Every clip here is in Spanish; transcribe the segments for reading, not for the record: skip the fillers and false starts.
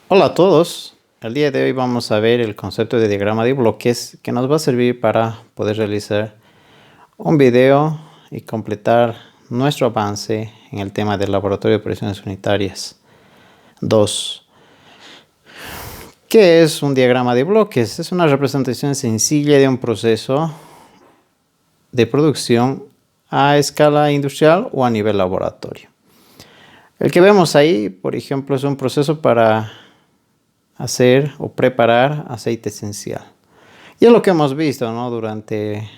Hola a todos. El día de hoy vamos a ver el concepto de diagrama de bloques que nos va a servir para poder realizar un video y completar nuestro avance en el tema del laboratorio de operaciones unitarias 2. ¿Qué es un diagrama de bloques? Es una representación sencilla de un proceso de producción a escala industrial o a nivel laboratorio. El que vemos ahí, por ejemplo, es un proceso para hacer o preparar aceite esencial. Y es lo que hemos visto, ¿no?, durante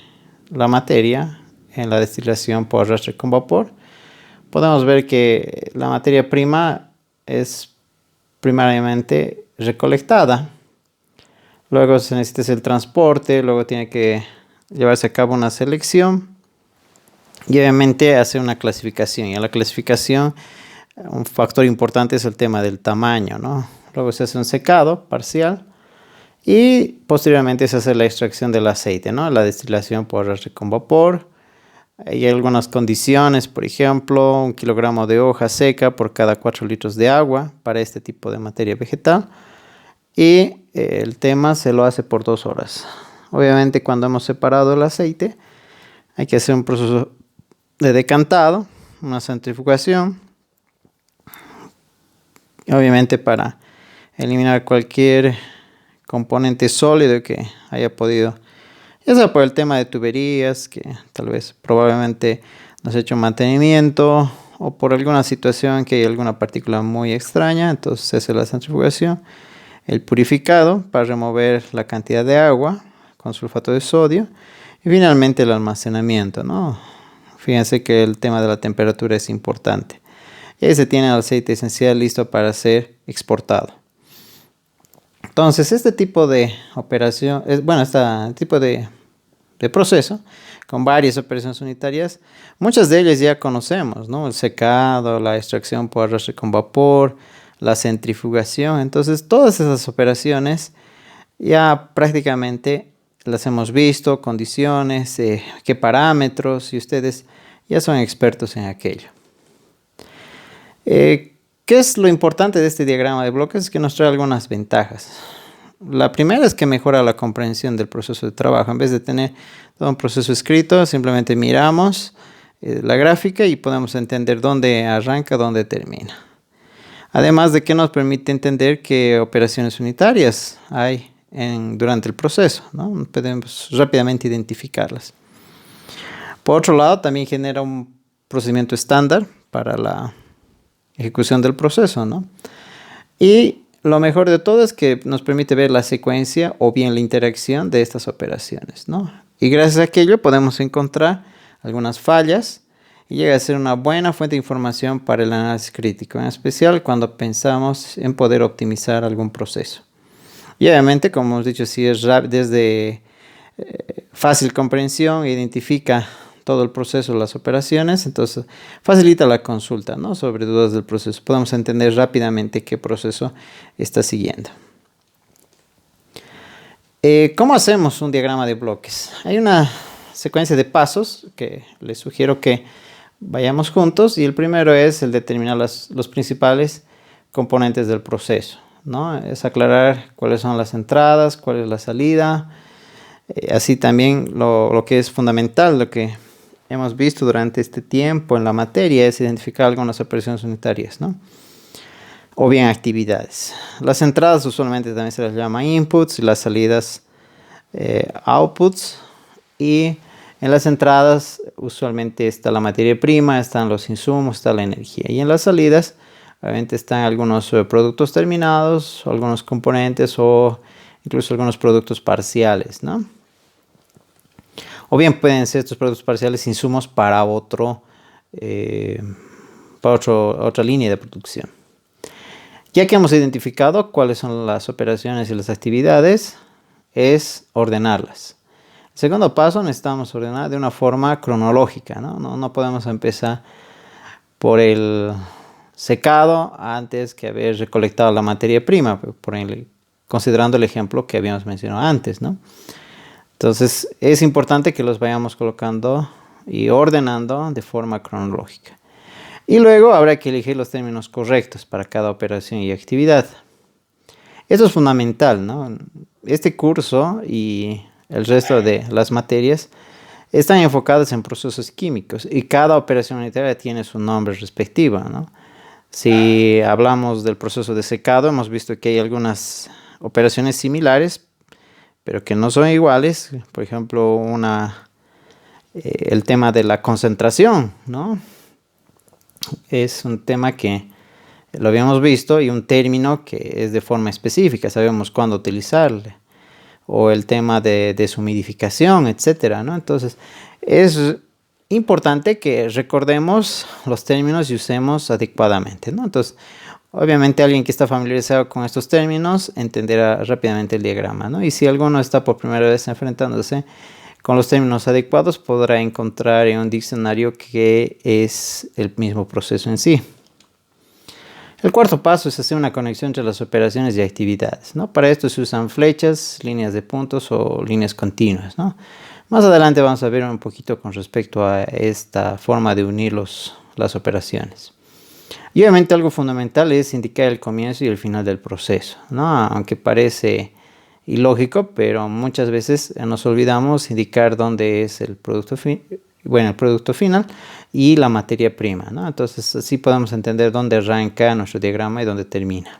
la materia en la destilación por arrastre con vapor. Podemos ver que la materia prima es primariamente recolectada. Luego se necesita el transporte, luego tiene que llevarse a cabo una selección y obviamente hacer una clasificación. Y en la clasificación un factor importante es el tema del tamaño, ¿no? Luego se hace un secado parcial y posteriormente se hace la extracción del aceite, ¿no? La destilación por arrastre con vapor. Hay algunas condiciones, por ejemplo, 1 kilogramo de hoja seca por cada 4 litros de agua para este tipo de materia vegetal. Y el tema se lo hace por 2 horas. Obviamente cuando hemos separado el aceite hay que hacer un proceso de decantado, una centrifugación. Obviamente para eliminar cualquier componente sólido que haya podido, ya sea por el tema de tuberías, que tal vez probablemente nos ha hecho mantenimiento, o por alguna situación que hay alguna partícula muy extraña, entonces se hace la centrifugación, el purificado para remover la cantidad de agua con sulfato de sodio, y finalmente el almacenamiento, ¿no? Fíjense que el tema de la temperatura es importante. Y se tiene el aceite esencial listo para ser exportado. Entonces, este tipo de operación, este tipo de proceso, con varias operaciones unitarias, muchas de ellas ya conocemos, ¿no? El secado, la extracción por arrastre con vapor, la centrifugación. Entonces, todas esas operaciones ya prácticamente las hemos visto, condiciones, qué parámetros, y ustedes ya son expertos en aquello. ¿Qué es lo importante de este diagrama de bloques? Es que nos trae algunas ventajas. La primera es que mejora la comprensión del proceso de trabajo. En vez de tener todo un proceso escrito, simplemente miramos la gráfica y podemos entender dónde arranca, dónde termina. Además de que nos permite entender qué operaciones unitarias hay durante el proceso, ¿no? Podemos rápidamente identificarlas. Por otro lado, también genera un procedimiento estándar para la ejecución del proceso, ¿no? Y lo mejor de todo es que nos permite ver la secuencia o bien la interacción de estas operaciones, ¿no? Y gracias a aquello podemos encontrar algunas fallas y llega a ser una buena fuente de información para el análisis crítico, en especial cuando pensamos en poder optimizar algún proceso. Y obviamente, como hemos dicho, si es desde fácil comprensión, identifica todo el proceso, las operaciones, entonces facilita la consulta, ¿no?, sobre dudas del proceso. Podemos entender rápidamente qué proceso está siguiendo. ¿Cómo hacemos un diagrama de bloques? Hay una secuencia de pasos que les sugiero que vayamos juntos, y el primero es el determinar los principales componentes del proceso, ¿no? Es aclarar cuáles son las entradas, cuál es la salida. Así también lo que es fundamental, lo que hemos visto durante este tiempo en la materia, es identificar algunas operaciones unitarias, ¿no?, o bien actividades. Las entradas usualmente también se las llama inputs y las salidas outputs. Y en las entradas usualmente está la materia prima, están los insumos, está la energía. Y en las salidas obviamente están algunos productos terminados, algunos componentes o incluso algunos productos parciales, ¿no? O bien pueden ser estos productos parciales insumos para otra línea de producción. Ya que hemos identificado cuáles son las operaciones y las actividades, es ordenarlas. El segundo paso, necesitamos ordenar de una forma cronológica, ¿no? No podemos empezar por el secado antes que haber recolectado la materia prima, considerando el ejemplo que habíamos mencionado antes, ¿no? Entonces es importante que los vayamos colocando y ordenando de forma cronológica. Y luego habrá que elegir los términos correctos para cada operación y actividad. Esto es fundamental, ¿no? Este curso y el resto de las materias están enfocadas en procesos químicos y cada operación unitaria tiene su nombre respectivo, ¿no? Si hablamos del proceso de secado, hemos visto que hay algunas operaciones similares, pero que no son iguales. Por ejemplo, el tema de la concentración, ¿no? Es un tema que lo habíamos visto y un término que es de forma específica, sabemos cuándo utilizarle. O el tema de deshumidificación, etcétera, ¿no? Entonces, es importante que recordemos los términos y usemos adecuadamente, ¿no? Entonces, obviamente alguien que está familiarizado con estos términos entenderá rápidamente el diagrama, ¿no? Y si alguno está por primera vez enfrentándose con los términos adecuados, podrá encontrar en un diccionario que es el mismo proceso en sí. El cuarto paso es hacer una conexión entre las operaciones y actividades, ¿no? Para esto se usan flechas, líneas de puntos o líneas continuas, ¿no? Más adelante vamos a ver un poquito con respecto a esta forma de unir las operaciones. Y obviamente algo fundamental es indicar el comienzo y el final del proceso, ¿no? Aunque parece ilógico, pero muchas veces nos olvidamos indicar dónde es el producto final y la materia prima, ¿no? Entonces así podemos entender dónde arranca nuestro diagrama y dónde termina.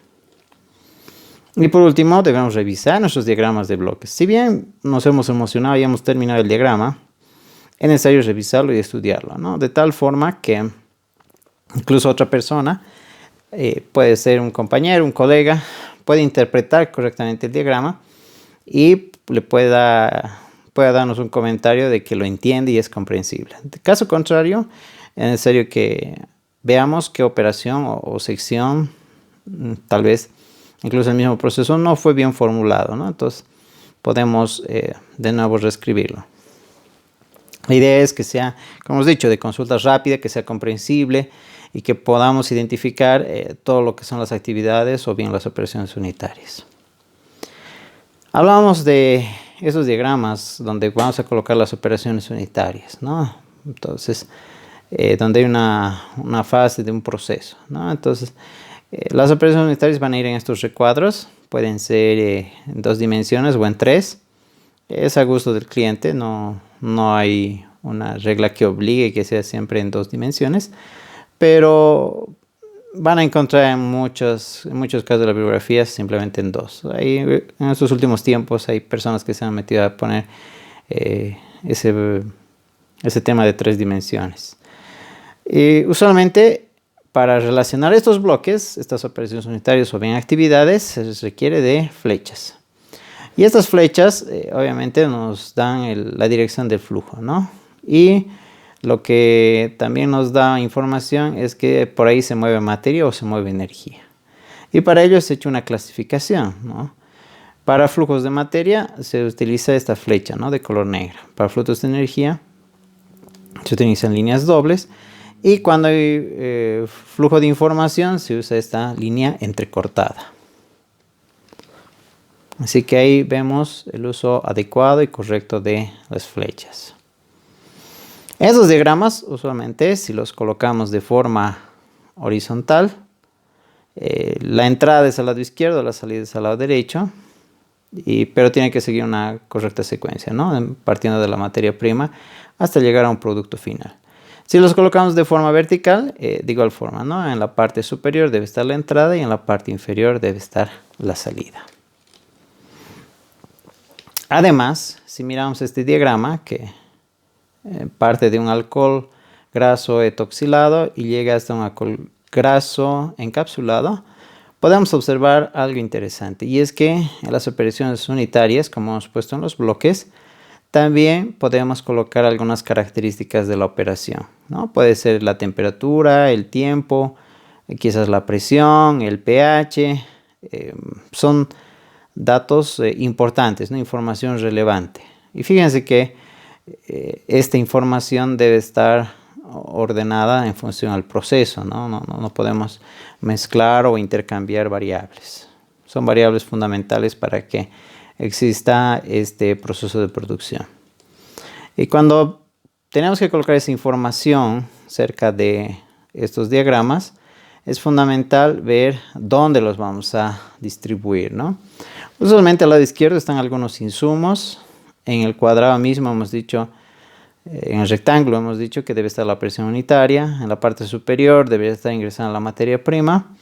Y por último debemos revisar nuestros diagramas de bloques. Si bien nos hemos emocionado y hemos terminado el diagrama, es necesario revisarlo y estudiarlo, ¿no? De tal forma que incluso otra persona, puede ser un compañero, un colega, puede interpretar correctamente el diagrama y le pueda darnos un comentario de que lo entiende y es comprensible. En caso contrario, es necesario que veamos qué operación o sección, tal vez incluso el mismo proceso, no fue bien formulado, ¿no? Entonces podemos de nuevo reescribirlo. La idea es que sea, como hemos dicho, de consulta rápida, que sea comprensible y que podamos identificar todo lo que son las actividades o bien las operaciones unitarias. Hablábamos de esos diagramas donde vamos a colocar las operaciones unitarias, ¿no? Entonces, donde hay una fase de un proceso, ¿no? Entonces, las operaciones unitarias van a ir en estos recuadros, pueden ser en 2 dimensiones o en 3. Es a gusto del cliente, no hay una regla que obligue que sea siempre en 2 dimensiones, pero van a encontrar en muchos casos de la bibliografía simplemente en 2. En estos últimos tiempos hay personas que se han metido a poner ese tema de 3 dimensiones. Usualmente para relacionar estos bloques, estas operaciones unitarias o bien actividades, se requiere de flechas. Y estas flechas obviamente nos dan la dirección del flujo, ¿no? Y lo que también nos da información es que por ahí se mueve materia o se mueve energía. Y para ello se ha hecho una clasificación, ¿no? Para flujos de materia se utiliza esta flecha, ¿no? De color negro. Para flujos de energía se utilizan líneas dobles. Y cuando hay flujo de información se usa esta línea entrecortada. Así que ahí vemos el uso adecuado y correcto de las flechas. Esos diagramas, usualmente, si los colocamos de forma horizontal, la entrada es al lado izquierdo, la salida es al lado derecho, pero tiene que seguir una correcta secuencia, ¿no? Partiendo de la materia prima hasta llegar a un producto final. Si los colocamos de forma vertical, de igual forma, ¿no? En la parte superior debe estar la entrada y en la parte inferior debe estar la salida. Además, si miramos este diagrama que parte de un alcohol graso etoxilado y llega hasta un alcohol graso encapsulado, podemos observar algo interesante, y es que en las operaciones unitarias, como hemos puesto en los bloques, también podemos colocar algunas características de la operación, ¿no? Puede ser la temperatura, el tiempo, quizás la presión, el pH, son datos importantes, ¿no? Información relevante. Y fíjense que esta información debe estar ordenada en función al proceso, ¿no? No podemos mezclar o intercambiar variables. Son variables fundamentales para que exista este proceso de producción. Y cuando tenemos que colocar esa información cerca de estos diagramas, es es fundamental ver dónde los vamos a distribuir, ¿no? Usualmente al lado izquierdo están algunos insumos. En el cuadrado mismo hemos dicho, en el rectángulo hemos dicho que debe estar la operación unitaria. En la parte superior debería estar ingresando la materia prima.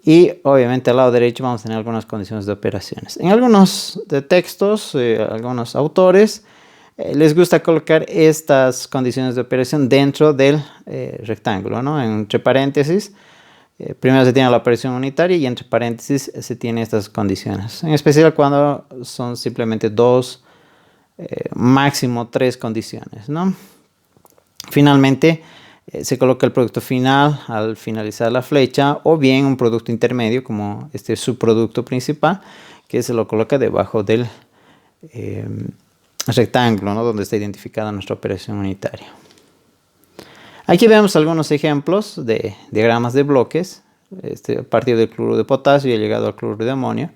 Y obviamente al lado derecho vamos a tener algunas condiciones de operaciones. En algunos de textos, algunos autores, les gusta colocar estas condiciones de operación dentro del rectángulo, ¿no? Entre paréntesis, primero se tiene la operación unitaria y entre paréntesis se tiene estas condiciones. En especial cuando son simplemente dos, máximo tres condiciones, ¿no? Finalmente, se coloca el producto final al finalizar la flecha, o bien un producto intermedio como este subproducto principal, que se lo coloca debajo del rectángulo, ¿no? Donde está identificada nuestra operación unitaria. Aquí vemos algunos ejemplos de diagramas de bloques, a partir del cloruro de potasio y ha llegado al cloruro de amonio.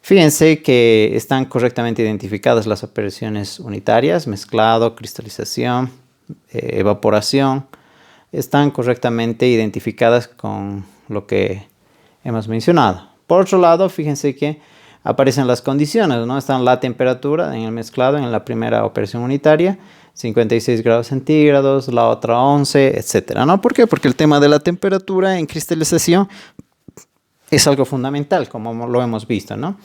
Fíjense que están correctamente identificadas las operaciones unitarias: mezclado, cristalización, evaporación. Están correctamente identificadas con lo que hemos mencionado. Por otro lado, fíjense que aparecen las condiciones, ¿no? Están la temperatura en el mezclado, en la primera operación unitaria, 56 grados centígrados, la otra 11, etcétera, ¿no? ¿Por qué? Porque el tema de la temperatura en cristalización es algo fundamental, como lo hemos visto, ¿no?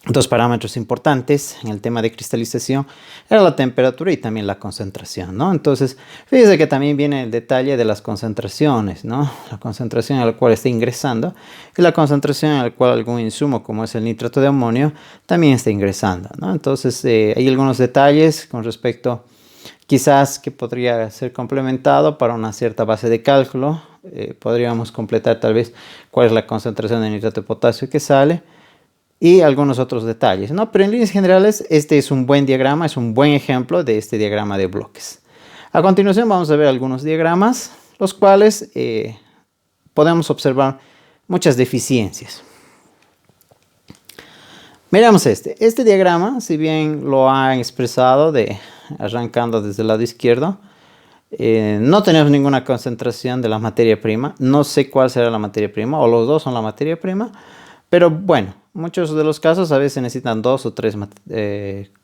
Dos parámetros importantes en el tema de cristalización era la temperatura y también la concentración, ¿no? Entonces, fíjense que también viene el detalle de las concentraciones, ¿no? La concentración a la cual está ingresando y la concentración a la cual algún insumo, como es el nitrato de amonio, también está ingresando, ¿no? Entonces, hay algunos detalles con respecto, quizás, que podría ser complementado para una cierta base de cálculo. Podríamos completar tal vez cuál es la concentración de nitrato de potasio que sale, y algunos otros detalles, ¿no? Pero en líneas generales, este es un buen diagrama, es un buen ejemplo de este diagrama de bloques. A continuación vamos a ver algunos diagramas, los cuales podemos observar muchas deficiencias. Miramos este diagrama, si bien lo han expresado arrancando desde el lado izquierdo, no tenemos ninguna concentración de la materia prima. No sé cuál será la materia prima, o los dos son la materia prima, pero bueno, muchos de los casos a veces necesitan dos o tres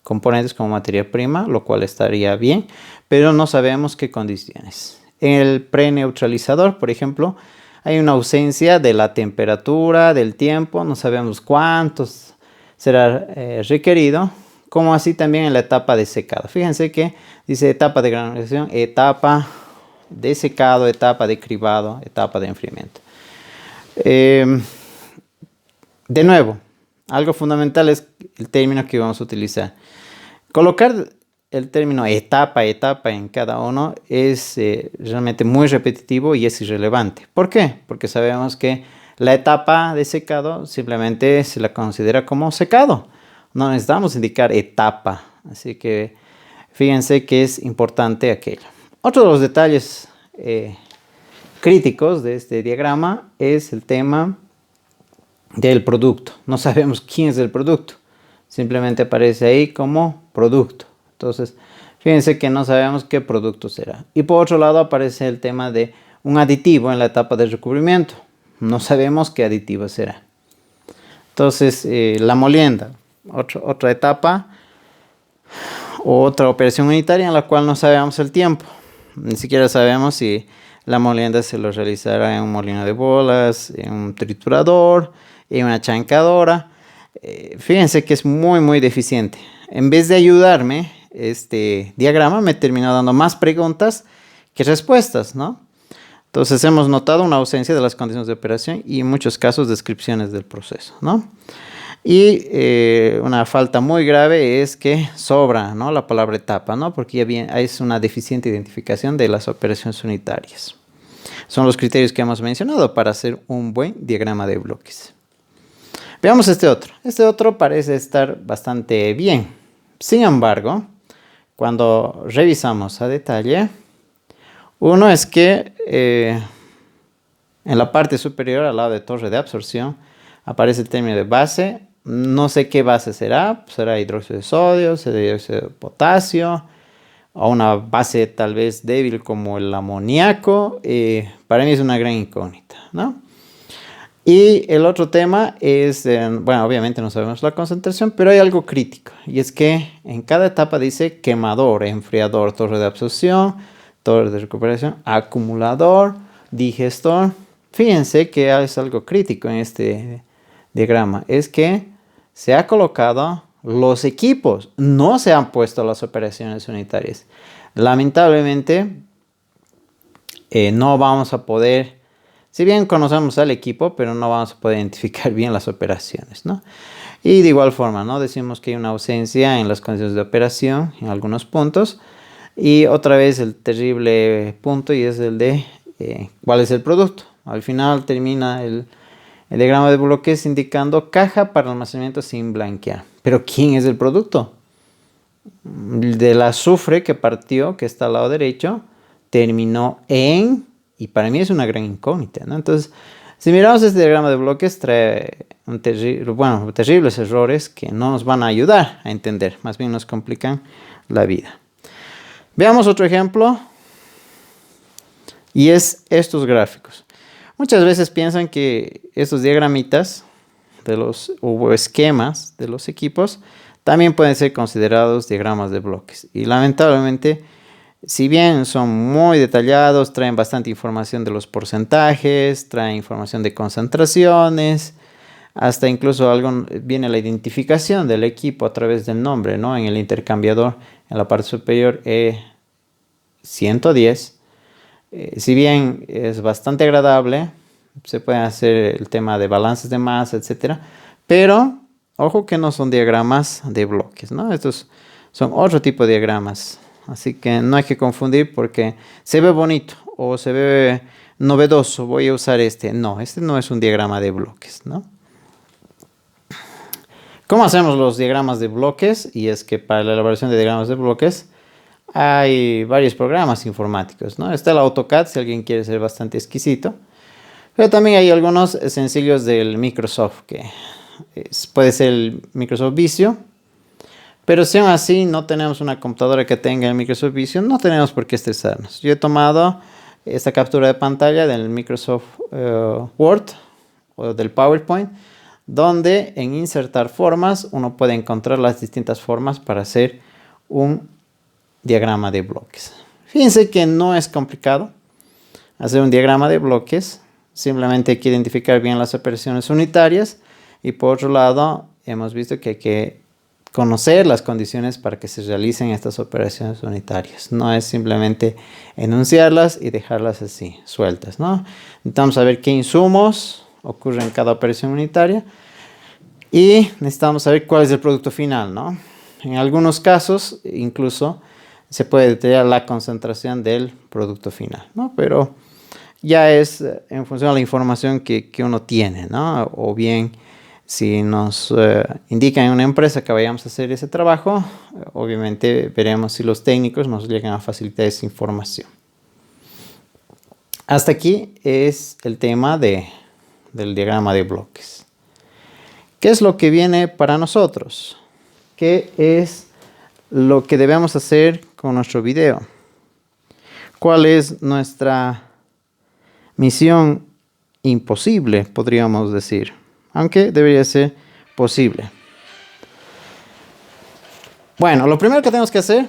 componentes como materia prima, lo cual estaría bien, pero no sabemos qué condiciones. En el preneutralizador, por ejemplo, hay una ausencia de la temperatura, del tiempo, no sabemos cuántos será requerido, como así también en la etapa de secado. Fíjense que dice etapa de granulación, etapa de secado, etapa de cribado, etapa de enfriamiento. De nuevo, algo fundamental es el término que vamos a utilizar. Colocar el término etapa en cada uno es realmente muy repetitivo y es irrelevante. ¿Por qué? Porque sabemos que la etapa de secado simplemente se la considera como secado. No necesitamos indicar etapa. Así que fíjense que es importante aquello. Otro de los detalles críticos de este diagrama es el tema del producto. No sabemos quién es el producto, simplemente aparece ahí como producto. Entonces, fíjense que no sabemos qué producto será. Y por otro lado aparece el tema de un aditivo en la etapa de recubrimiento. No sabemos qué aditivo será. Entonces, la molienda, otra etapa, otra operación unitaria en la cual no sabemos el tiempo. Ni siquiera sabemos si la molienda se lo realizará en un molino de bolas, en un triturador, en una chancadora. Fíjense que es muy deficiente. En vez de ayudarme, este diagrama me terminó dando más preguntas que respuestas, ¿no? Entonces hemos notado una ausencia de las condiciones de operación y en muchos casos descripciones del proceso, ¿no? Y una falta muy grave es que sobra, ¿no?, la palabra etapa, ¿no? Porque ya bien es una deficiente identificación de las operaciones unitarias. Son los criterios que hemos mencionado para hacer un buen diagrama de bloques. Veamos este otro. Este otro parece estar bastante bien. Sin embargo, cuando revisamos a detalle, uno es que en la parte superior, al lado de torre de absorción, aparece el término de base. No sé qué base será. Será hidróxido de sodio, será hidróxido de potasio, a una base tal vez débil como el amoníaco, para mí es una gran incógnita, ¿no? Y el otro tema es, bueno, obviamente no sabemos la concentración, pero hay algo crítico. Y es que en cada etapa dice quemador, enfriador, torre de absorción, torre de recuperación, acumulador, digestor. Fíjense que es algo crítico en este diagrama. Es que se ha colocado los equipos, no se han puesto las operaciones unitarias. Lamentablemente, no vamos a poder... Si bien conocemos al equipo, pero no vamos a poder identificar bien las operaciones, ¿no? Y de igual forma, ¿no? Decimos que hay una ausencia en las condiciones de operación en algunos puntos. Y otra vez el terrible punto y es el de cuál es el producto. Al final termina el diagrama de bloques indicando caja para almacenamiento sin blanquear. Pero ¿quién es el producto? Del azufre que partió, que está al lado derecho, terminó en... Y para mí es una gran incógnita, ¿no? Entonces, si miramos este diagrama de bloques, trae terribles errores que no nos van a ayudar a entender, más bien nos complican la vida. Veamos otro ejemplo, y es estos gráficos. Muchas veces piensan que estos diagramitas o esquemas de los equipos también pueden ser considerados diagramas de bloques. Y lamentablemente, si bien son muy detallados, traen bastante información de los porcentajes, traen información de concentraciones, hasta incluso viene la identificación del equipo a través del nombre, ¿no? En el intercambiador, en la parte superior E110. Si bien es bastante agradable, se puede hacer el tema de balances de masa, etc. Pero, ojo que no son diagramas de bloques, ¿no? Estos son otro tipo de diagramas. Así que no hay que confundir porque se ve bonito o se ve novedoso. Voy a usar este. No, este no es un diagrama de bloques, ¿no? ¿Cómo hacemos los diagramas de bloques? Y es que para la elaboración de diagramas de bloques hay varios programas informáticos, ¿no? Está el AutoCAD si alguien quiere ser bastante exquisito. Pero también hay algunos sencillos del Microsoft, que puede ser el Microsoft Visio. Pero si aún así no tenemos una computadora que tenga el Microsoft Vision, no tenemos por qué estresarnos. Yo he tomado esta captura de pantalla del Microsoft Word o del PowerPoint, donde en insertar formas uno puede encontrar las distintas formas para hacer un diagrama de bloques. Fíjense que no es complicado hacer un diagrama de bloques. Simplemente hay que identificar bien las operaciones unitarias y por otro lado hemos visto que hay que conocer las condiciones para que se realicen estas operaciones unitarias. No es simplemente enunciarlas y dejarlas así, sueltas, ¿no? Necesitamos saber qué insumos ocurren en cada operación unitaria y necesitamos saber cuál es el producto final, ¿no? En algunos casos, incluso, se puede detallar la concentración del producto final, ¿no? Pero ya es en función de la información que uno tiene, ¿no? O bien... Si nos indican en una empresa que vayamos a hacer ese trabajo, obviamente veremos si los técnicos nos llegan a facilitar esa información. Hasta aquí es el tema del diagrama de bloques. ¿Qué es lo que viene para nosotros? ¿Qué es lo que debemos hacer con nuestro video? ¿Cuál es nuestra misión imposible, podríamos decir? Aunque debería ser posible. Bueno, lo primero que tenemos que hacer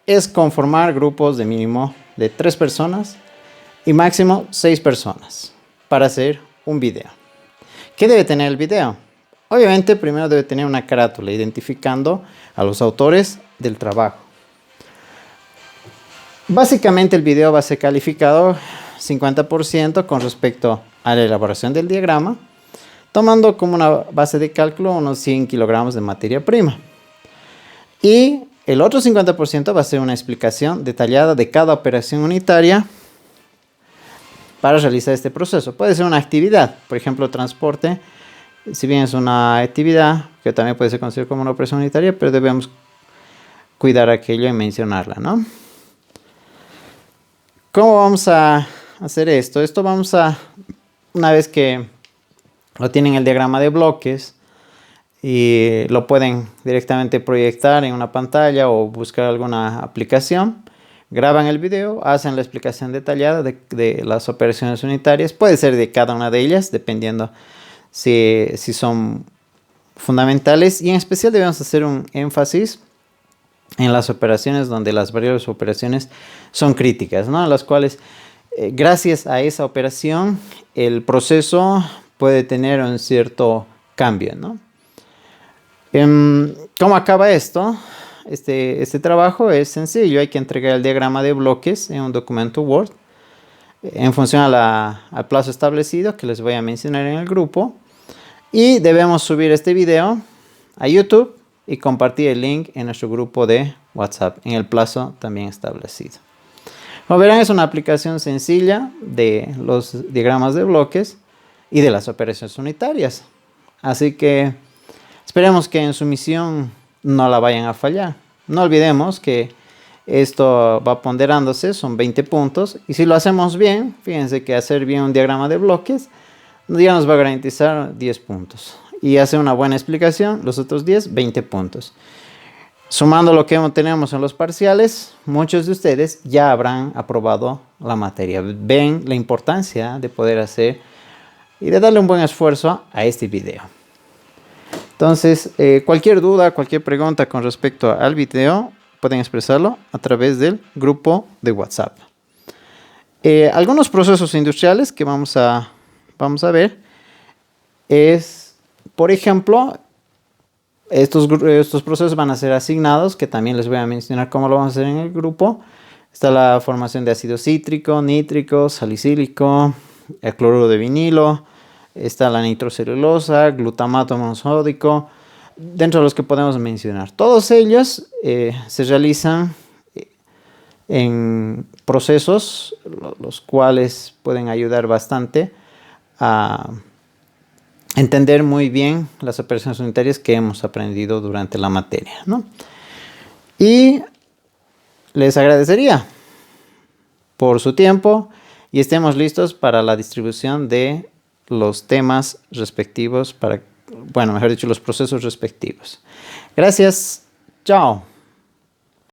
es conformar grupos de mínimo de 3 personas y máximo 6 personas para hacer un video. ¿Qué debe tener el video? Obviamente primero debe tener una carátula identificando a los autores del trabajo. Básicamente el video va a ser calificado 50% con respecto a la elaboración del diagrama, tomando como una base de cálculo unos 100 kilogramos de materia prima. Y el otro 50% va a ser una explicación detallada de cada operación unitaria para realizar este proceso. Puede ser una actividad, por ejemplo, transporte, si bien es una actividad que también puede ser considerada como una operación unitaria, pero debemos cuidar aquello y mencionarla, ¿no? ¿Cómo vamos a hacer esto? Esto vamos a, una vez que lo tienen el diagrama de bloques, y lo pueden directamente proyectar en una pantalla o buscar alguna aplicación. Graban el video, hacen la explicación detallada de las operaciones unitarias. Puede ser de cada una de ellas, dependiendo si son fundamentales. Y en especial debemos hacer un énfasis en las operaciones donde las variables o operaciones son críticas, ¿no? Las cuales, gracias a esa operación, el proceso puede tener un cierto cambio, ¿no? ¿Cómo acaba esto? Este trabajo es sencillo. Hay que entregar el diagrama de bloques en un documento Word en función al plazo establecido que les voy a mencionar en el grupo. Y debemos subir este video a YouTube y compartir el link en nuestro grupo de WhatsApp en el plazo también establecido. Como verán, es una aplicación sencilla de los diagramas de bloques y de las operaciones unitarias. Así que esperemos que en su misión no la vayan a fallar. No olvidemos que esto va ponderándose, son 20 puntos. Y si lo hacemos bien, fíjense que hacer bien un diagrama de bloques ya nos va a garantizar 10 puntos. Y hacer una buena explicación, los otros 10, 20 puntos. Sumando lo que tenemos en los parciales, muchos de ustedes ya habrán aprobado la materia. Ven la importancia de poder hacer y de darle un buen esfuerzo a este video. Entonces, cualquier duda, cualquier pregunta con respecto al video, pueden expresarlo a través del grupo de WhatsApp. Algunos procesos industriales que vamos a ver es, por ejemplo, estos procesos van a ser asignados, que también les voy a mencionar cómo lo vamos a hacer en el grupo. Está la formación de ácido cítrico, nítrico, salicílico, el cloruro de vinilo. Está la nitrocelulosa, glutamato monosódico, dentro de los que podemos mencionar. Todos ellos se realizan en procesos, los cuales pueden ayudar bastante a entender muy bien las operaciones unitarias que hemos aprendido durante la materia, ¿no? Y les agradecería por su tiempo y estemos listos para la distribución de los temas respectivos mejor dicho, los procesos respectivos. Gracias. Chao.